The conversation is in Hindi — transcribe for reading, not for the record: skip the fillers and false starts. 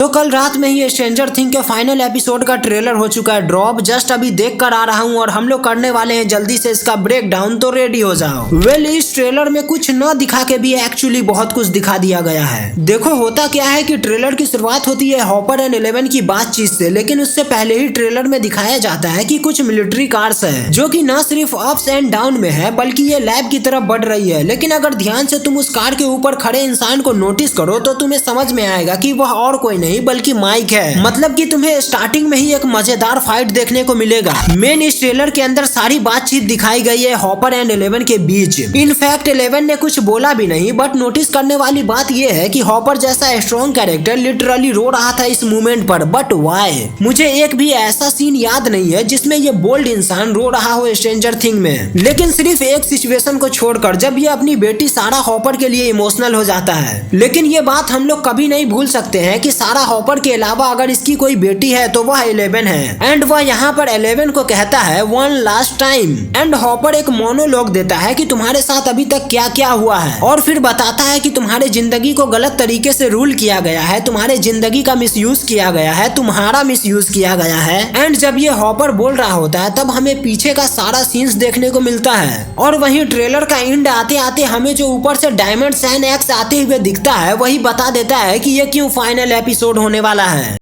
तो कल रात में ही स्ट्रेंजर थिंग के फाइनल एपिसोड का ट्रेलर हो चुका है ड्रॉप। जस्ट अभी देख कर आ रहा हूँ और हम लोग करने वाले हैं जल्दी से इसका ब्रेक डाउन, तो रेडी हो जाओ। वेल, इस ट्रेलर में कुछ न दिखा के भी एक्चुअली बहुत कुछ दिखा दिया गया है। देखो होता क्या है कि ट्रेलर की शुरुआत होती है हॉपर एंड 11 की बातचीत से, लेकिन उससे पहले ही ट्रेलर में दिखाया जाता है कि कुछ मिलिट्री कार्स है जो कि न सिर्फ अप्स एंड डाउन में है बल्कि ये लैब की तरफ बढ़ रही है। लेकिन अगर ध्यान से तुम उस कार के ऊपर खड़े इंसान को नोटिस करो तो तुम्हें समझ में आएगा कि वह और कोई नहीं बल्कि माइक है। मतलब कि तुम्हें स्टार्टिंग में ही एक मजेदार फाइट देखने को मिलेगा। मेन इस ट्रेलर के अंदर सारी बातचीत दिखाई गई है हॉपर एंड 11 के बीच। इनफैक्ट 11 ने कुछ बोला भी नहीं, बट नोटिस करने वाली बात यह है कि हॉपर जैसा स्ट्रॉन्ग कैरेक्टर लिटरली रो रहा था इस मूवमेंट पर। But why? मुझे एक भी ऐसा सीन याद नहीं है जिसमें ये बोल्ड इंसान रो रहा हो स्ट्रेंजर थिंग में, लेकिन सिर्फ एक सिचुएशन को छोड़कर, जब ये अपनी बेटी सारा हॉपर के लिए इमोशनल हो जाता है। लेकिन ये बात हम लोग कभी नहीं भूल सकते हैं कि सारा हॉपर के अलावा अगर इसकी कोई बेटी है तो वह 11 है। एंड वह यहाँ पर 11 को कहता है one last time. And hopper एक मोनोलॉग देता है कि तुम्हारे साथ अभी तक क्या क्या हुआ है, और फिर बताता है कि तुम्हारे जिंदगी को गलत तरीके से रूल किया गया है, तुम्हारे जिंदगी का मिसयूज किया गया है, तुम्हारा मिसयूज किया गया है। एंड जब ये हॉपर बोल रहा होता है तब हमें पीछे का सारा सीन्स देखने को मिलता है। और वहीं ट्रेलर का एंड आते आते हमें जो ऊपर से डायमंड सैन एक्स आते हुए दिखता है वही बता देता है कि ये क्यों फाइनल एपिसोड होने वाला है।